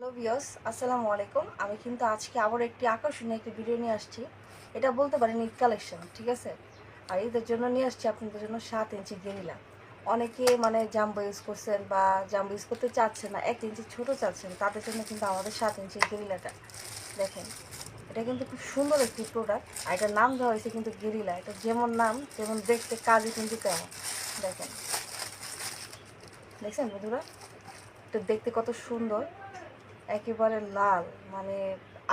Hello viewers, আসসালামু আলাইকুম। আমি কিন্তু আজকে আবার একটি আকর্ষণীয় একটি ভিডিও নিয়ে আসছি। এটা বলতে পারেন ঈদ কালেকশন, ঠিক আছে? আর ঈদের জন্য নিয়ে আসছি আপনাদের জন্য 7 ইঞ্চি গেরিলা। অনেকে মানে জাম্বো ইউজ করছেন বা জাম্বো ইউজ করতে চাচ্ছেন না, 1 ইঞ্চি ছোটো চাচ্ছেন, তাদের জন্য কিন্তু আমাদের 7 ইঞ্চি গেরিলাটা দেখেন। এটা কিন্তু খুব সুন্দর একটি প্রোডাক্ট। আর এটার নাম দেওয়া হয়েছে কিন্তু গেরিলা। এটা যেমন নাম যেমন দেখতে, কাজে কিন্তু তেমন। দেখেন, দেখছেন বন্ধুরা? এটা দেখতে কত সুন্দর, একেবারে লাল, মানে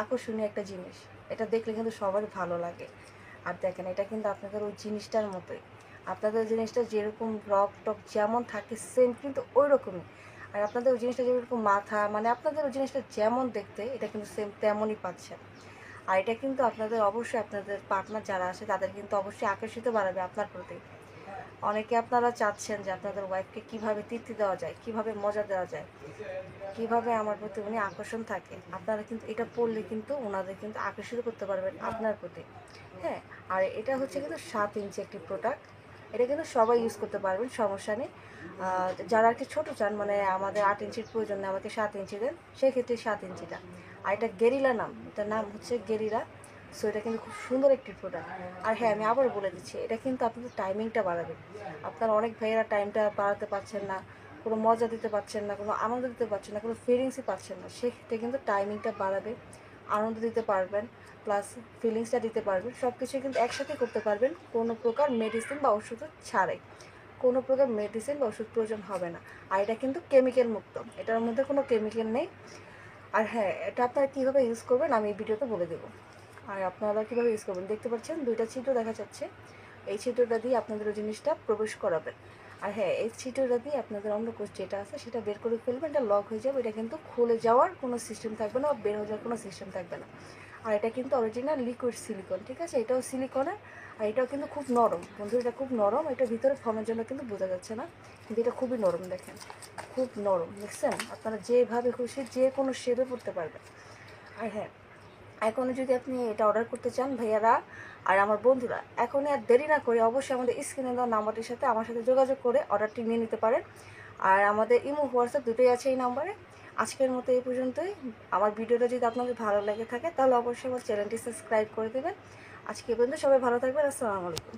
আকর্ষণীয় একটা জিনিস। এটা দেখলে কিন্তু সবারই ভালো লাগে। আর দেখেন, এটা কিন্তু আপনাদের ওই জিনিসটার মতোই। আপনাদের জিনিসটা যেরকম রক টক যেমন থাকে সেম কিন্তু ওই রকমই। আর আপনাদের ওই জিনিসটা যেরকম মাথা, মানে আপনাদের ওই জিনিসটা যেমন দেখতে, এটা কিন্তু সেম তেমনই পাচ্ছেন। আর এটা কিন্তু আপনাদের অবশ্যই, আপনাদের পার্টনার যারা আছে তাদের কিন্তু অবশ্যই আকর্ষিত বাড়াবে আপনার প্রতি। অনেকে আপনারা চাচ্ছেন যে আপনাদের ওয়াইফকে কীভাবে তৃপ্তি দেওয়া যায়, কীভাবে মজা দেওয়া যায়, কিভাবে আমার প্রতি উনি আকর্ষণ থাকে। আপনারা কিন্তু এটা পড়লে কিন্তু ওনাদের কিন্তু আকর্ষিত করতে পারবেন আপনার প্রতি। হ্যাঁ, আর এটা হচ্ছে কিন্তু 7 ইঞ্চি একটি প্রোডাক্ট। এটা কিন্তু সবাই ইউজ করতে পারবেন, সমস্যা নেই। যারা আর কি ছোটো চান, মানে আমাদের 8 ইঞ্চির প্রয়োজন নেই, আমাকে 7 ইঞ্চি দেন, সেক্ষেত্রে 7 ইঞ্চিটা। আর এটা গেরিলা নাম, এটার নাম হচ্ছে গেরিলা। সো এটা কিন্তু খুব সুন্দর একটি প্রোডাক্ট। আর হ্যাঁ, আমি আবার বলে দিচ্ছি, এটা কিন্তু আপনাদের টাইমিংটা বাড়াবে। আপনারা অনেক ভাইয়েরা টাইমটা বাড়াতে পারছেন না, কোনো মজা দিতে পারছেন না, কোনো আনন্দ দিতে পারছেন না, কোনো ফিলিংসই পাচ্ছেন না, সেক্ষেত্রে কিন্তু টাইমিংটা বাড়াবে। আনন্দ দিতে পারবেন, প্লাস ফিলিংসটা দিতে পারবেন, সব কিছুই কিন্তু একসাথে করতে পারবেন, কোনো প্রকার মেডিসিন বা ওষুধ ছাড়াই। কোনো প্রকার মেডিসিন বা ওষুধ প্রয়োজন হবে না। আর এটা কিন্তু কেমিক্যাল মুক্ত, এটার মধ্যে কোনো কেমিক্যাল নেই। আর হ্যাঁ, এটা আপনারা কীভাবে ইউজ করবেন আমি এই ভিডিওতে বলে দেবো। আর আপনারা কীভাবে ইউজ করবেন দেখতে পাচ্ছেন, দুইটা ছিদ্র দেখা যাচ্ছে। এই ছিদ্রটা দিয়ে আপনাদের ওই জিনিসটা প্রবেশ করাবেন। আর হ্যাঁ, এই ছিদ্রটা দিয়ে আপনাদের অন্ডকোষ যেটা আছে সেটা বের করে ফেলবেন, এটা লক হয়ে যাবে। এটা কিন্তু খুলে যাওয়ার কোনো সিস্টেম থাকবে না বা বের হয়ে যাওয়ার কোনো সিস্টেম থাকবে না। আর এটা কিন্তু অরিজিনাল লিকুইড সিলিকন, ঠিক আছে? এটাও সিলিকনের। আর এটাও কিন্তু খুব নরম বন্ধু, এটা খুব নরম। এটা ভিতরে ফোমের জন্য কিন্তু বোঝা যাচ্ছে না, কিন্তু এটা খুবই নরম। দেখেন, খুব নরম, দেখছেন? আপনারা যেভাবে খুশি যে কোনো শেপে পড়তে পারবেন। আর হ্যাঁ, এখনও যদি আপনি এটা অর্ডার করতে চান ভাইয়ারা আর আমার বন্ধুরা, এখনই আর দেরি না করে অবশ্যই আমাদের স্ক্রিনে দেওয়া নাম্বারটির সাথে আমার সাথে যোগাযোগ করে অর্ডারটি নিয়ে নিতে পারেন। আর আমাদের ইমো, হোয়াটসঅ্যাপ দুটোই আছে এই নাম্বারে। আজকের মতো এই পর্যন্তই। আমার ভিডিওটা যদি আপনাদের ভালো লেগে থাকে তাহলে অবশ্যই আমার চ্যানেলটি সাবস্ক্রাইব করে দেবেন। আজকে এই পর্যন্ত, সবাই ভালো থাকবেন। আসসালামু আলাইকুম।